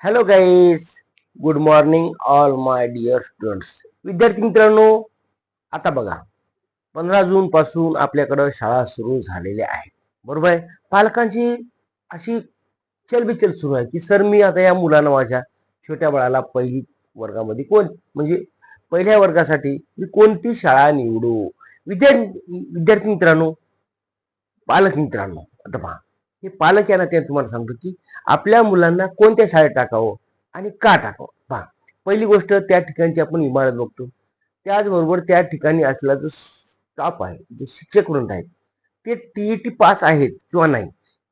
Hello guys, good morning all my dear students. विद्यार्थी मित्रांनो, आता बघा, 15 जून पासून आपल्याकडं शाळा सुरू झालेल्या आहेत, बरोबर आहे. पालकांची अशी चलबिचल सुरू आहे की सर मी आता या मुलांना माझ्या छोट्या बाळाला पहिली वर्गामध्ये म्हणजे पहिल्या वर्गासाठी मी कोणती शाळा निवडू. विद्यार्थी मित्रांनो, पालक मित्रांनो, आता पहा, हे पालक आहे ना, ते तुम्हाला सांगतो की आपल्या मुलांना कोणत्या शाळेत टाकावं आणि का टाकावं. पहा, पहिली गोष्ट, त्या ठिकाणची आपण इमारत बघतो. त्याचबरोबर त्या ठिकाणी असलेला जो स्टाफ आहे, जे शिक्षक वृंद आहेत, ते टीईटी पास आहेत किंवा नाही,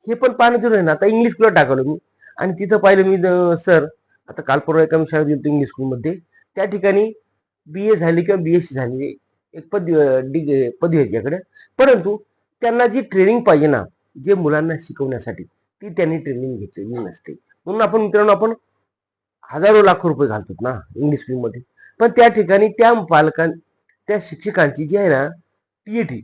हे पण पाहणं जरूर आहे ना. आता इंग्लिश स्कूलला टाकलं मी आणि तिथं पाहिलं मी, सर आता काल परवा एका मी शाळेत गेलो इंग्लिश स्कूलमध्ये, त्या ठिकाणी BA झाली किंवा BSc झाली, एक पदवी आहे त्याकडे, परंतु त्यांना जी ट्रेनिंग पाहिजे ना, जे मुलांना शिकवण्यासाठी, ती त्यांनी ट्रेनिंग घेतलेली नसते. म्हणून आपण मित्रांनो, आपण हजारो लाखो रुपये घालतो ना इंग्लिश स्कूलमध्ये, पण त्या ठिकाणी त्या शिक्षकांची जी आहे ना, TET,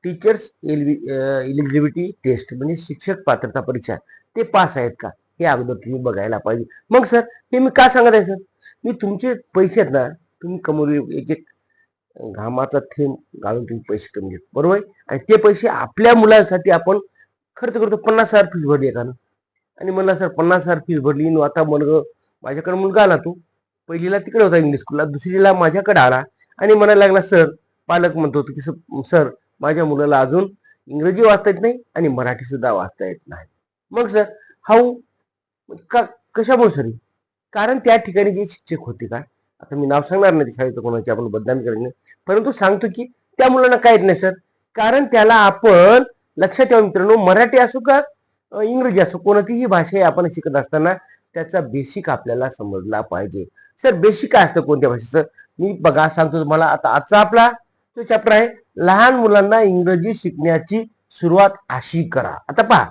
टीचर्स एलिजिबिलिटी टेस्ट, म्हणजे शिक्षक पात्रता परीक्षा, ते पास आहेत का, हे अगोदर तुम्ही बघायला पाहिजे. मग सर, हे मी का सांगत आहे सर, मी तुमचे पैसे आहेत ना, तुम्ही कमवले, एक एक घामाचा थेंब घालून तुम्ही पैसे कमी घेतो, बरोबर आहे. आणि ते पैसे आपल्या मुलांसाठी आपण खर्च करतो. 50,000 फीस भरली एकानं, आणि म्हणला सर 50,000 फीस भरली, आता माझ्याकडे मुलगा आला, तो पहिलीला तिकडे होता इंग्लिश स्कूलला, दुसरीला माझ्याकडे आला आणि म्हणायला लागला, सर, पालक म्हणतो की सर, माझ्या मुलाला अजून इंग्रजी वाचता येत नाही आणि मराठी सुद्धा वाचता येत नाही. मग सर, हाऊ का, कशामुळे सर? कारण त्या ठिकाणी जे शिक्षक होते का, आता मी नाव सांगणार नाही शाळेचं, कोणाची आपण बदनामी करायची नाही, परंतु सांगतो की त्या मुलांना काय येत नाही सर, कारण त्याला आपण, लक्षात ठेवा मित्रांनो, मराठी असो का इंग्रजी असो, कोणतीही भाषा आपण शिकत असताना त्याचा बेसिक आपल्याला समजला पाहिजे. सर, बेसिक काय असतं कोणत्या भाषेचं, मी बघा सांगतो तुम्हाला. आता आजचा आपला जो चॅप्टर आहे, लहान मुलांना इंग्रजी शिकण्याची सुरुवात अशी करा. आता पहा,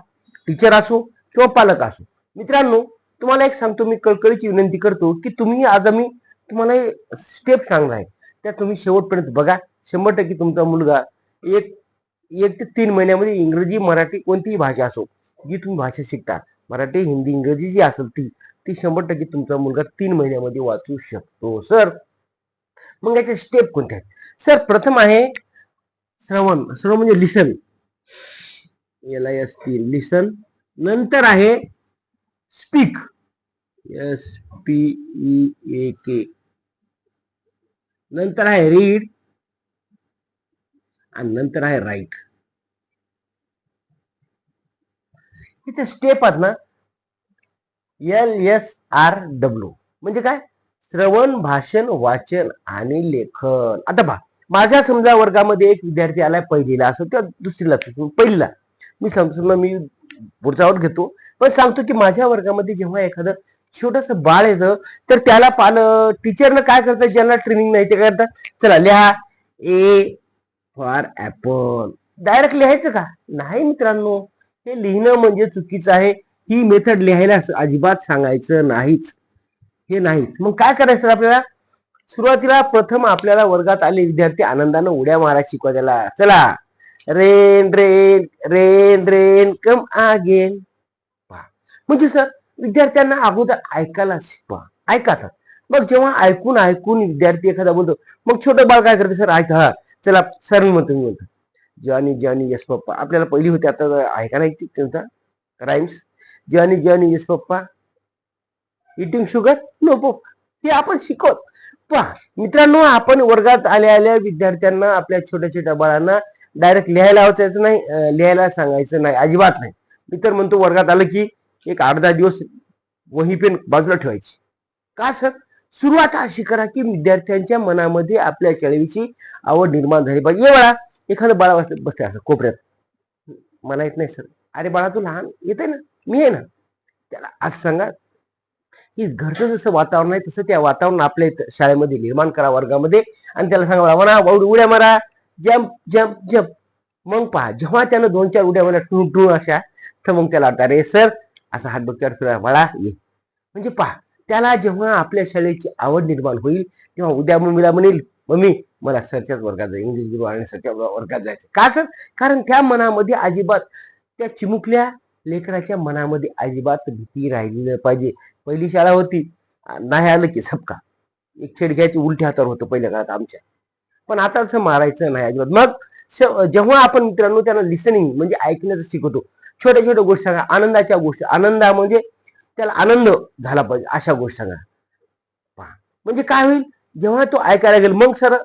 टीचर असो किंवा पालक असो, मित्रांनो, तुम्हाला एक सांगतो, मी कळकळीची विनंती करतो की तुम्ही, आज आम्ही तुम्हाला स्टेप सांगणार आहे, त्या तुम्ही शेवटपर्यंत बघा. 100% तुमचा मुलगा एक 1 ते 3 महिन्यामध्ये इंग्रजी, मराठी, कोणतीही भाषा असो, जी तुम्ही भाषा शिकता, मराठी, हिंदी, इंग्रजी जी असेल ती 100% तुमचा मुलगा 3 महिन्यामध्ये वाचू शकतो सर. मग याचे स्टेप कोणते आहेत सर? प्रथम आहे श्रवण. श्रवण म्हणजे लिसन, LIST, लिसन. नंतर आहे स्पीक, SPEAK. नंतर आहे रीड, आणि नंतर आहे राईट. इथे स्टेप आहेत ना, LSRW, म्हणजे काय? श्रवण, भाषण, वाचन आणि लेखन. आता पहा, माझ्या समजा वर्गामध्ये एक विद्यार्थी आलाय पहिलीला असो किंवा दुसरीला असो, पहिलीला मी सांगतो, मी पुढचा आऊट घेतो, पण सांगतो की माझ्या वर्गामध्ये जेव्हा एखादं छोटस बाळ येतं, तर त्याला टीचरनं काय करतात, ज्यांना ट्रेनिंग नाही ते काय करतात, चला लिहा A फॉर ऍपल. डायरेक्ट लिहायचं का? नाही मित्रांनो, हे लिहिणं म्हणजे चुकीचं आहे. ही मेथड लिहायला अजिबात सांगायचं नाहीच, हे नाहीच. मग काय करायचं आपल्याला? सुरुवातीला प्रथम आपल्याला वर्गात आले विद्यार्थी आनंदानं उड्या मारायला शिकवा त्याला. चला, rain rain rain rain come again. म्हणजे सर, विद्यार्थ्यांना अगोदर ऐकायला शिकवा, ऐकातात. मग जेव्हा ऐकून ऐकून विद्यार्थी एखादा बोलतो, मग छोटं बाळ काय करते, सर ऐका, चला सर मी म्हणतो जॉनी जॉनी यस पप्पा. आपल्याला पहिली होती, आता ऐका नाही त्यांचा राईम्स. जॉनी जॉनी यस पप्पा, इटिंग शुगर नो पप्पा, हे आपण शिकवत. पहा मित्रांनो, आपण वर्गात आल्या आल्या विद्यार्थ्यांना, आपल्या छोट्या छोट्या बाळांना डायरेक्ट लिहायला वाचायचं नाही, लिहायला सांगायचं नाही, अजिबात नाही. मी तर म्हणतो, वर्गात आलं की एक 8-10 दिवस वही पेन बाजूला ठेवायची. का सर? सुरुवात अशी करा की विद्यार्थ्यांच्या मनामध्ये आपल्या शाळेविषयी आवड निर्माण झाली पाहिजे. बाळा, एखादं बाळा बसते असं कोपऱ्यात, मला येत नाही सर. अरे बाळा, तू लहान, येते ना, मी आहे ना. त्याला आज सांगा की घरचं जसं वातावरण आहे तसं त्या वातावरण आपल्या शाळेमध्ये निर्माण करा, वर्गामध्ये. आणि त्याला सांगा, म्हणा उड्या मारा, जम्प जम्प जम्प. मग पहा, जेव्हा त्यानं 2-4 उड्या मारल्या टू टू अशा, तर मग त्याला वाटतं, अरे सर, असा हात डोक्यावर फिरा, बाळा ये. म्हणजे पहा, त्याला जेव्हा आपल्या शाळेची आवड निर्माण होईल, तेव्हा उद्या मम्मीला म्हणेल, मम्मी मला सरच्याच वर्गात जायचं, इंग्लिश गुरु आणि सरच्या वर्गात जायचं. का सर? कारण त्या मनामध्ये अजिबात, त्या चिमुकल्या लेकराच्या मनामध्ये अजिबात भीती राहिली नाही पाहिजे. पहिली शाळा होती, नाही आलं की सबका एक छेड घ्यायची, उलट्या हातावर होतं पहिल्या काळात आमच्या. पण आता असं मारायचं नाही अजिबात. मग जेव्हा आपण मित्रांनो त्यांना लिसनिंग म्हणजे ऐकण्याचं शिकवतो, छोट्या छोट्या गोष्टी सांगा, आनंदाच्या गोष्टी, आनंद म्हणजे त्याला आनंद झाला पाहिजे अशा गोष्टी सांगा. पहा म्हणजे काय होईल, जेव्हा तो ऐकायला गेल मग सर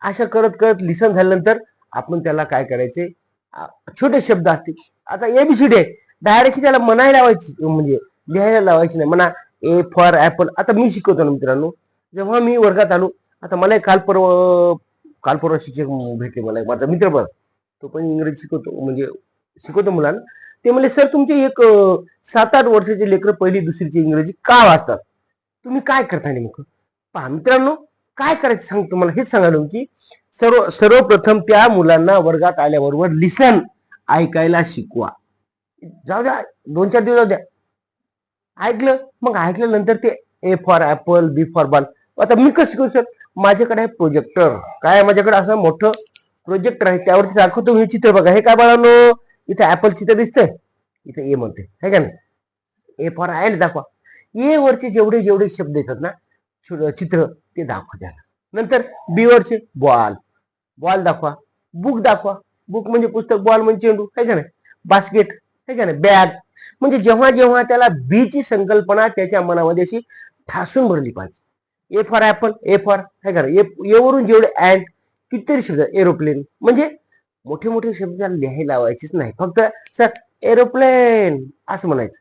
अशा करत करत लिसन झाल्यानंतर आपण त्याला काय करायचे, छोटे शब्द असतील, आता एबीसीडी आहे, डायरेक्ट त्याला म्हणायला लावायची म्हणजे लिहायला लावायची नाही. म्हणा ए फॉर ऍपल. आता मी शिकवतो ना मित्रांनो, जेव्हा मी वर्गात आलो, आता मला काल परवा शिक्षक भेटले, मला माझा मित्र पण, तो पण इंग्रजी शिकवतो म्हणजे शिकवतो मुलांना. ते म्हणले सर तुमचे एक 7-8 वर्षाचे लेकर पहिली दुसरीची इंग्रजी का वाचतात, तुम्ही काय करता नेमकं. पहा मित्रांनो, काय करायचं सांगतो मला हेच सांगायला की सर्वप्रथम त्या मुलांना वर्गात आल्याबरोबर लिसन ऐकायला शिकवा. जाऊ द्या 2-4 दिवस जाऊ द्या, ऐकलं, मग ऐकल्यानंतर ते A for apple, B for ball. आता मी कसं शिकवू सर, माझ्याकडे आहे प्रोजेक्टर, काय माझ्याकडे असं मोठं प्रोजेक्टर आहे, त्यावरती दाखवतो हे चित्र बघा. हे काय बाळांनो, इथे ऍपल चित्र दिसतंय, इथे ए म्हणते है का नाही, ए फॉर ऍड दाखवा. ए वरचे जेवढे जेवढे शब्द येतात ना चित्र, ते दाखवा त्याला. नंतर बी वरचे बॉल, बॉल दाखवा. बुक दाखवा, बुक म्हणजे पुस्तक, बॉल म्हणजे चेंडू है का नाही, बास्केट है का नाही, बॅग. म्हणजे जेव्हा जेव्हा त्याला बी ची संकल्पना त्याच्या मनामध्ये अशी ठासून भरली पाहिजे. ए फॉर ऍपल, ए फॉर है का नाही, ए वरून जेवढे अँड कितीतरी शब्द, एरोप्लेन, म्हणजे मोठे मोठे शब्द लिहायला लावायचेच नाही, फक्त सर एरोप्लेन असं म्हणायचं,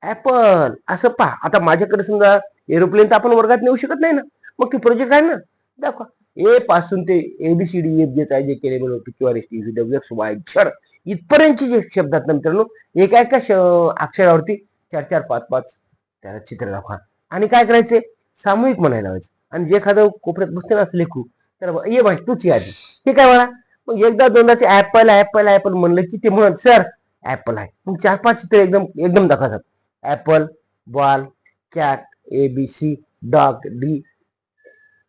ऍपल असं. पहा आता माझ्याकडे समजा एरोप्लेन तर आपण वर्गात नेऊ शकत नाही ना, मग ते प्रोजेक्ट आहे ना, दाखवा. ए पासून ते एबीसीडी एफ जे काय जे केले बनवतो Q R S T W X Y Z इथपर्यंतचे जे शब्द आहेत मित्रांनो, एका एका अक्षरावरती 4-4, 5-5 त्याला चित्र दाखवा. आणि काय करायचे, सामूहिक म्हणायला लावायचं. आणि जे एखादं कोपऱ्यात बसते ना असं लेखू, तर ये बाई तूच यादी, हे काय म्हणा. मग एकदा दोनदा ते ऍपल ऍपल ऍपल म्हणलं की ते म्हणत सर ऍपल आहे. मग 4-5 चित्र एकदम एकदम दाखवतात. Apple, ball, cat, ABC, dog, D,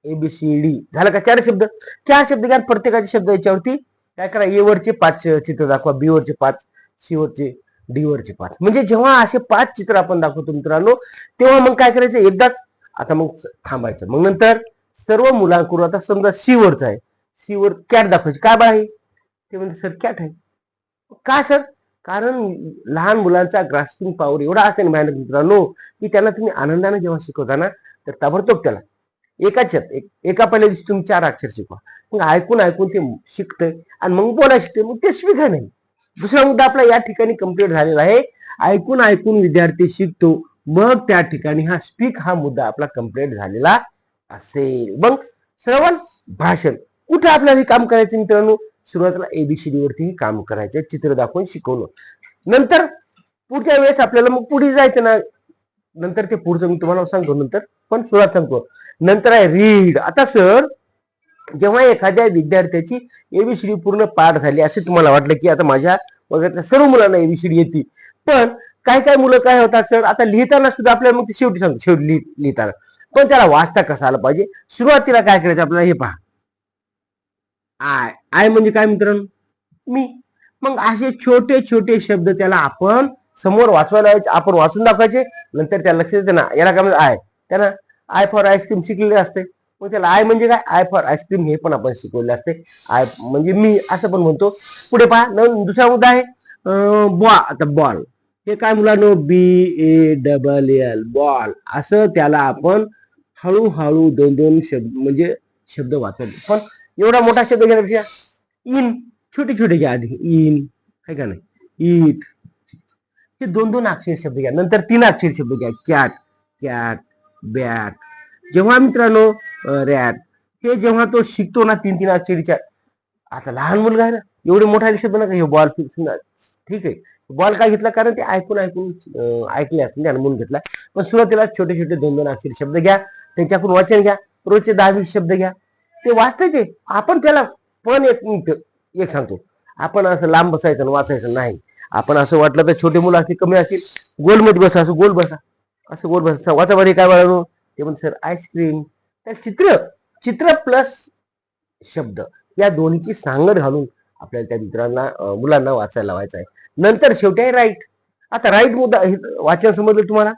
ABCD झालं का, 4 शब्द. 4 शब्द घ्या, प्रत्येकाचे शब्द याच्यावरती काय करा, ए वरचे 5 चित्र दाखवा, बी वरचे 5, सी वरचे, डी वरचे 5. म्हणजे जेव्हा असे 5 चित्र आपण दाखवतो मित्रांनो, तेव्हा मग काय करायचं एकदाच, आता मग थांबायचं. मग नंतर सर्व मुलांकडून, आता समजा सी वरच आहे, सी वर कॅट दाखवायची, काय बा आहे ते म्हणजे सर कॅट आहे. का सर, कारण लहान मुलांचा ग्रास्पिंग पॉवर एवढा असते ना मेहनत मित्रांनो, की त्यांना तुम्ही आनंदाने जेव्हा शिकवता ना, तर ताबडतोब त्याला एका पहिल्या दिवशी तुम्ही 4 अक्षर शिकवा. मग ऐकून ऐकून ते शिकतंय आणि मग बोलायला शिकते, मग ते स्पीकर नाही. दुसरा मुद्दा आपला या ठिकाणी कम्प्लीट झालेला आहे. ऐकून ऐकून विद्यार्थी शिकतो, मग त्या ठिकाणी हा स्पीक हा मुद्दा आपला कम्प्लीट झालेला असेल. मग श्रवण, भाषण, कुठे आपल्याला काम करायचं मित्रांनो, सुरुवातीला एबीसीडी वरती काम करायचं, चित्र दाखवून शिकवणं. नंतर पुढच्या वेळेस आपल्याला मग पुढे जायचं ना, नंतर ते पुढचं मी तुम्हाला सांगतो नंतर, पण सुरुवात सांगतो. नंतर आहे रीड. आता सर जेव्हा एखाद्या विद्यार्थ्याची एबीसीडी पूर्ण पाठ झाली असे तुम्हाला वाटलं की आता माझ्या वर्गातल्या सर्व मुलांना एबीसीडी येते, पण काय काय मुलं काय होतात सर, आता लिहिताना सुद्धा आपल्याला मग शेवटी सांगतो, शेवटी लिहिताना पण त्याला वाचता कसं आलं पाहिजे. सुरुवातीला काय करायचं आपल्याला, हे पहा, आय, आय म्हणजे काय मित्रांनो, मी. मग असे छोटे छोटे शब्द त्याला आपण समोर वाचवायला लावायचे, आपण वाचून दाखवायचे. नंतर त्या लक्षात येते ना, याला काय म्हणजे आय, त्यांना आय फॉर आईस्क्रीम शिकलेले असते, मग त्याला आय म्हणजे काय, आय फॉर आईस्क्रीम हे पण आपण शिकवले असते. आय म्हणजे मी असं पण म्हणतो. पुढे पहा, दुसरा मुद्दा आहे आता बॉल, हे काय मुलांनो, BALL बॉल, असं त्याला आपण हळूहळू 2-2 शब्द म्हणजे शब्द वाचवले. पण एवढा मोठा शब्द घेण्यापेक्षा इन छोटे छोटे घ्या आधी, इन है का नाही, ईट, हे 2-2 अक्षर शब्द घ्या. नंतर 3 अक्षर शब्द घ्या, कॅट, कॅट, बॅट. जेव्हा मित्रांनो रॅट, हे जेव्हा तो शिकतो ना 3-3 अक्षरीच्या, आता लहान मुलगा आहे ना, एवढे मोठा शब्द नका हे बॉल, ठीक आहे. बॉल काय घेतला, कारण ते ऐकून ऐकून ऐकले असतील त्याने म्हणून घेतला. पण सुरुवातीला छोटे छोटे 2-2 अक्षरी शब्द घ्या, त्यांच्याकडून वाचन घ्या, रोजचे 10-20 शब्द घ्या, ते वाचताय. आपण त्याला पण एक सांगतो, आपण असं लांब बसायचं आणि वाचायचं नाही. आपण असं वाटलं तर छोटे मुलं असतील, कमी असतील, गोलमध्ये बसा, असं गोल बसा, असं गोल बसा, वाचा बरे काय वाढवू ते पण सर आईस्क्रीम. त्या चित्र चित्र प्लस शब्द या दोन्हीची सांगड घालून आपल्याला त्या मित्रांना मुलांना वाचायला लावायचं आहे. नंतर शेवटी आहे राईट. आता राईट मुद्दा वाचन समजलं तुम्हाला,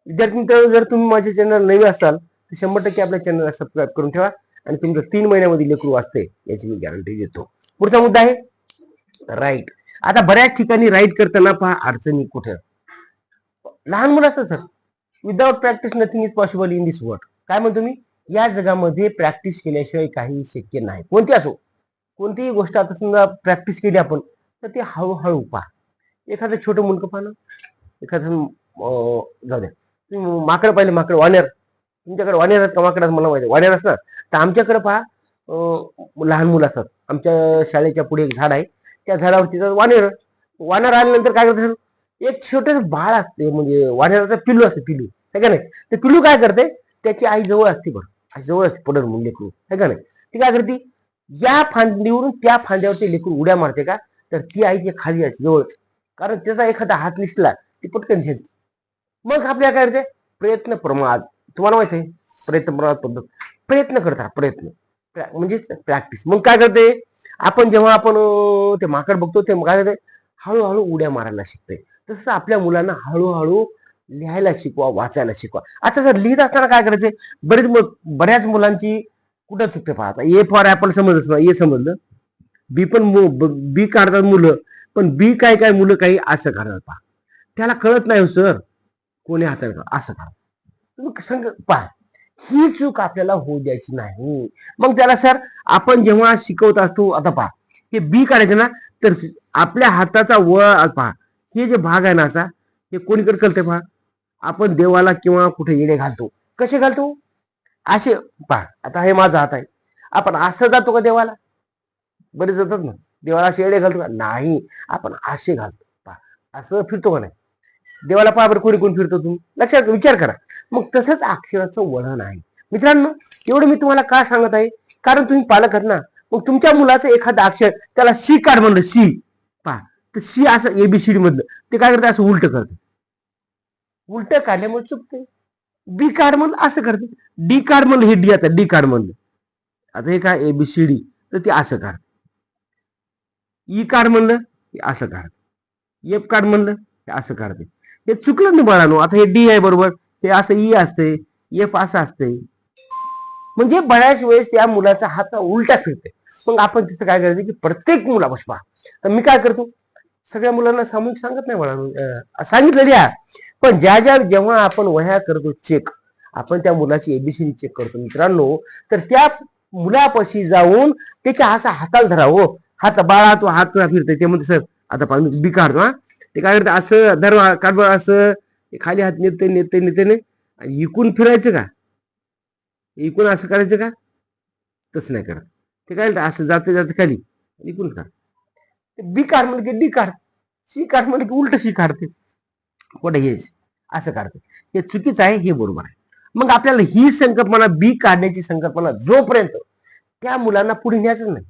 विद्यार्थी मित्रांनो, जर तुम्ही माझ्या चॅनल नवीन असाल तर 100% आपल्या चॅनलला सबस्क्राईब करून ठेवा आणि तुमचं 3 महिन्यामध्ये लेकरू वाचते याची मी गॅरंटी देतो. पुढचा मुद्दा आहे राईट. आता बऱ्याच ठिकाणी राईट करताना पहा अडचणी कुठे. लहान मुलाचं sir, without practice nothing is possible in this world. काय म्हणतो मी, या जगामध्ये प्रॅक्टिस केल्याशिवाय काही शक्य नाही. कोणती असो, कोणतीही गोष्ट आता समजा प्रॅक्टिस केली आपण तर ते हळूहळू पहा. एखादं छोटं मुलगा पहा ना, एखादं जाऊ द्या, माकड पाहिले, माकड वानेर, तुमच्याकडे वानेर आहेत का माकड? मला माहिती वानेर असतात. तर आमच्याकडे पहा लहान मुलं असतात. आमच्या शाळेच्या पुढे एक झाड आहे, त्या झाडावरती वानेर वानर आल्यानंतर काय करतात, एक छोटस बाळ असते, म्हणजे वानेराचं पिल्लू असते, पिल्लू है का नाही. ते पिल्लू काय करते, त्याची आई जवळ असते, बरं आई जवळ असते, पडर म्हणून लेकरू है का नाही. ती काय करते, या फांदीवरून त्या फांद्यावरती लेकरू उड्या मारते का, तर ती आई खाली असते जवळ, कारण त्याचा एखादा हात निसला ती पटकन झेलते. मग आपल्या काय करते, प्रयत्न प्रमाद, तुम्हाला माहिती आहे प्रयत्न प्रमाद पद्धत, प्रयत्न करता, प्रयत्न म्हणजे प्रॅक्टिस. मग काय करते, आपण जेव्हा आपण ते माकड बघतो ते काय करते, हळूहळू उड्या मारायला शिकते. तसं आपल्या मुलांना हळूहळू लिहायला शिकवा, वाचायला शिकवा. आता जर लिहित असताना काय करायचे, बऱ्याच मुलांची कुठं चुकते पाहता. ए फॉर ऍपल समजलं ना, ए समजलं, बी पण बी काढतात मुलं, पण बी काय काय मुलं काही असं काढतात पहा, त्याला कळत नाही सर कोणी हाताने असं करा. तुम्ही सांग पहा, ही चूक आपल्याला होऊ द्यायची नाही. मग त्याला सर आपण जेव्हा शिकवत असतो, आता पहा हे बी काढायचे ना, तर आपल्या हाताचा पहा, हे जे भाग आहे ना असा, हे कोणीकडे कळते पहा, आपण देवाला किंवा कुठे येणे घालतो. कसे घालतो, असे पहा. आता हे माझा हात आहे, आपण असं जातो का देवाला? बरेच जातात ना देवाला, असे येडे घालतो का? नाही, आपण असे घालतो पहा, असं फिरतो का नाही देवाला? पहा बरं कोणी कोण फिरतो, तुम्ही लक्षात विचार करा. मग तसंच अक्षराचं वळण आहे मित्रांनो. एवढं मी तुम्हाला का सांगत आहे, कारण तुम्ही पालक आहात ना. मग तुमच्या मुलाचं एखादं अक्षर, त्याला सी काढ म्हणलं, सी पहा, तर सी असं एबीसीडी मधलं ते काय करते, असं उलट करते, उलट काढल्यामुळे चुकते. बी कार्ड म्हणलं असं करते, डी कार्ड म्हणलं, हे डी, आता डी कार्ड म्हणलं, आता हे काय एबीसीडी, तर ते असं काढ. ई कार्ड म्हणलं असं काढ, एफ कार्ड म्हणलं हे असं काढते. हे चुकलं नाही बाळांनो. आता हे डी आहे बरोबर, हे असं ई असते, एफ असं असते, म्हणजे बऱ्याच वेळेस त्या मुलाचा हात उलटा फिरते. मग आपण तिथं काय करायचं की प्रत्येक मुलापासून पहा, तर मी काय करतो, सगळ्या मुलांना सामूहिक सांगत नाही बाळांनो, सांगितलेली आहे, पण जेव्हा आपण वह्या करतो चेक, आपण त्या मुलाची एबीसीडी चेक करतो मित्रांनो, तर त्या मुलापाशी जाऊन त्याच्या असा हाताला धरावं, हात बाळा तो हात फिरते, ते म्हणते सर आता बी काढतो हा, ते काय करते असं धर काढ, असं खाली हात नेते नेते नेते ने, इकून फिरायचं का, इकून असं करायचं का, तसं नाही करत. ते काय असं जाते जाते खाली इकून काढ. बी काढ म्हणजे डी काढ, सी काढ म्हणजे की उलट सी काढते, कुठे हे असं काढते. हे चुकीचं आहे, हे बरोबर आहे. मग आपल्याला ही संकल्पना, बी काढण्याची संकल्पना जोपर्यंत त्या मुलांना पुढे न्यायचंच नाही.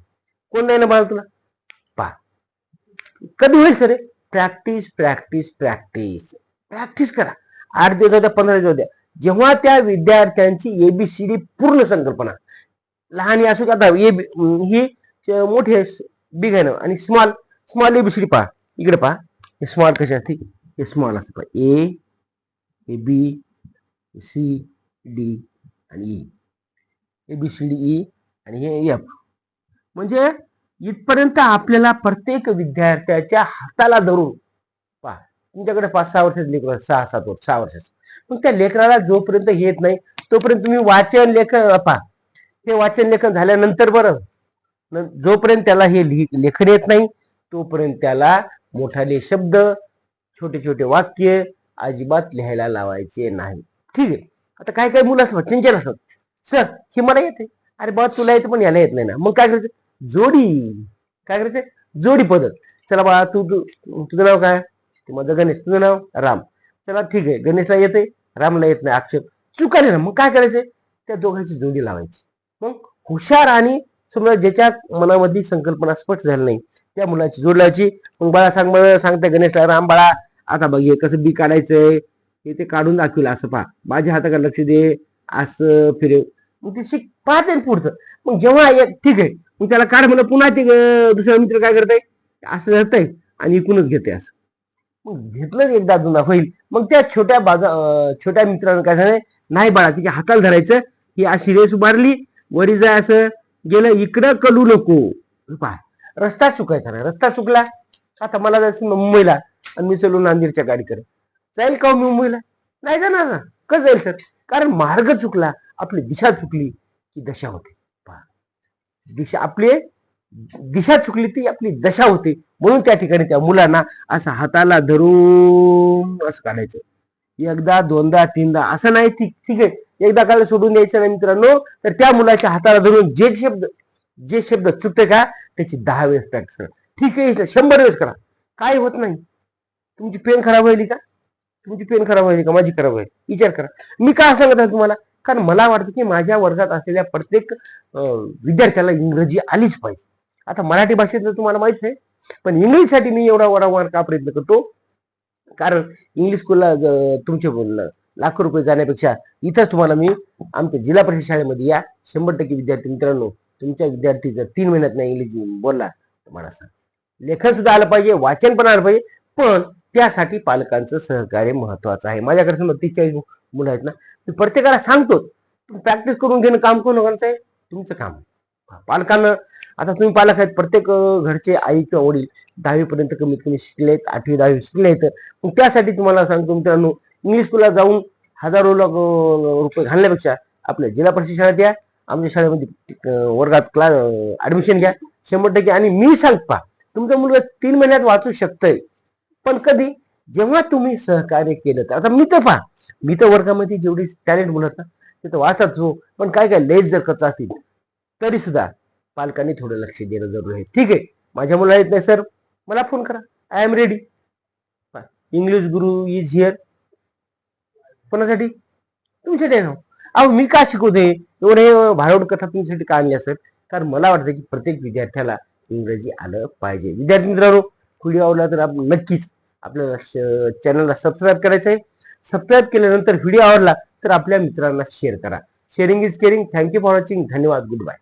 कोण नाही ना बाळा तुला, पहा कधी होईल sir, practice practice practice practice करा. 8 दिवस द्या, 15 दिवस द्या, जेव्हा त्या विद्यार्थ्यांची एबीसीडी पूर्ण संकल्पना, लहान असू का, ही मोठी आहे बिग आहे ना, आणि स्मॉल स्मॉल एबीसीडी पहा, इकडे पहा, हे स्मॉल कशी असते, हे स्मॉल असते पहा, ए बी सी डी आणि ई, एबीसीडी ई आणि हे एफ. म्हणजे इथपर्यंत आपल्याला प्रत्येक विद्यार्थ्याच्या हाताला धरून पहा, तुमच्याकडे 5-6 वर्षाचे लेकर, 6-7 वर्ष, 6 वर्षाचे, मग त्या लेकराला जोपर्यंत येत नाही तोपर्यंत तुम्ही वाचन लेखन पहा, हे वाचन लेखन झाल्यानंतर बरं, जोपर्यंत त्याला हे लेखन येत नाही तोपर्यंत त्याला मोठाले शब्द, छोटे छोटे वाक्य अजिबात लिहायला लावायचे नाही. ठीक आहे. आता काय काय मुलं असतात चंचल असतात, सर हे मला येते, अरे बाबा तुला येतं पण याला येत नाही ना, मग काय करायचं, जोडी, काय करायचं, जोडी पद्धत. चला बाळा तुझं नाव काय, माझं गणेश, तुझं नाव राम, चला ठीक आहे, गणेशला येते, रामला येत नाही अक्षर, चुकाले ना, मग काय करायचं, त्या दोघांची जोडी लावायची. मग हुशार आणि समजा ज्याच्या मनामधली संकल्पना स्पष्ट झाली नाही त्या मुलाची जोड लावायची. मग बाळा सांगते गणेशला, राम बाळा आता बघ हे कसं बी काढायचंय, हे ते काढून दाखविल, असं पहा, माझ्या हाताकडे लक्ष दे, असं फिरव, मग ते शिक पाहते पुढचं. मग जेव्हा ठीक आहे, मग त्याला काढ म्हणलं, पुन्हा ते दुसरा मित्र काय करताय, असं धरताय आणि इकूनच घेते असं, मग घेतलं एकदा दोनदा होईल. मग त्या छोट्या मित्रानं काय सांगितलं, नाही बाळा तिच्या हाताला धरायचं, ही अशी रेस उभारली, वरी जाय असं गेलं, इकडं कलू नको. पहा, रस्ता चुकायचा नाही, रस्ता चुकला. आता मला जायचं मुंबईला आणि मी चलू नांदेडच्या गाडीकडे, जाईल का मुंबईला? नाही जाणार ना. कसं जाईल सर? कारण मार्ग चुकला, आपली दिशा चुकली की दशा होते. दिशा आपली दिशा चुकली ती आपली दशा होते. म्हणून त्या ठिकाणी त्या मुलांना असं हाताला धरून असं काढायचं, एकदा दोनदा तीनदा असं नाही. ठीक आहे, एकदा काढलं सोडून द्यायचं नाही मित्रांनो. तर त्या मुलाच्या हाताला धरून जे शब्द चुकते का त्याची 10 वेळेस प्रॅक्टिस करा. ठीक आहे, 100 वेळेस करा, काय होत नाही. तुमची पेन खराब व्हायली का? तुमची पेन खराब व्हायली का? माझी खराब व्हायली? विचार करा. मी काय सांगत आहे तुम्हाला? कारण मला वाटतं की माझ्या वर्गात असलेल्या प्रत्येक विद्यार्थ्याला इंग्रजी आलीच पाहिजे. आता मराठी भाषेत तुम्हाला माहित आहे, पण इंग्लिशसाठी मी एवढा वारंवार का प्रयत्न करतो? कारण इंग्लिश स्कूलला तुमचे लाखो रुपये जाण्यापेक्षा इथंच तुम्हाला मी आमच्या जिल्हा परिषद शाळेमध्ये या. 100% विद्यार्थी मित्रांनो, तुमच्या विद्यार्थी जर 3 महिन्यात नाही इंग्लिश बोलला तर मला सांग. लेखन सुद्धा आलं पाहिजे, वाचन पण आलं पाहिजे, पण त्यासाठी पालकांचं सहकार्य महत्वाचं आहे. माझ्याकडे समजा 30-40 मुलं आहेत ना, मी प्रत्येकाला सांगतो प्रॅक्टिस करून घेणं काम कोणाचं आहे? तुमचं काम. पालकांना, आता तुम्ही पालक आहेत, प्रत्येक घरचे आई किंवा वडील 10वी पर्यंत कमीत कमी शिकलेत, 8वी 10वी शिकलेत. मग त्यासाठी तुम्हाला सांगतो मित्रांनो, इंग्लिश स्कूलला जाऊन हजारो रुपये घालण्यापेक्षा आपल्या जिल्हा परिषद शाळेत या, आमच्या शाळेमध्ये वर्गात क्लास ऍडमिशन घ्या 100%. आणि मी सांगता तुमचा मुलगा 3 महिन्यात वाचू शकतंय, पण कधी? जेव्हा तुम्ही सहकार्य केलं तर. आता मी तर पहा, मी तर वर्गामध्ये जेवढी टॅलेंट मुलं ना ते तर वाचत हो, पण काय लेस जर कच्चा असतील तरी सुद्धा पालकांनी थोडं लक्ष देणं जरुरी आहे. ठीक आहे, माझ्या मुला येत नाही सर, मला फोन करा, I am ready. English Guru is here. कोणासाठी? तुमच्यासाठी ना. अहो मी का शिकवते एवढे भाडवड कथा तुमच्यासाठी का आणली असेल? कारण मला वाटतं की प्रत्येक विद्यार्थ्याला इंग्रजी आलं पाहिजे. विद्यार्थी मित्रांनो, व्हिडिओ आवडला तर आपण नक्कीच आपल्या चॅनलला सबस्क्राईब करायचं आहे. सबस्क्राईब केल्यानंतर व्हिडिओ आवडला तर आपल्या मित्रांना शेअर करा. Sharing is caring. Thank you for watching. धन्यवाद. Good bye.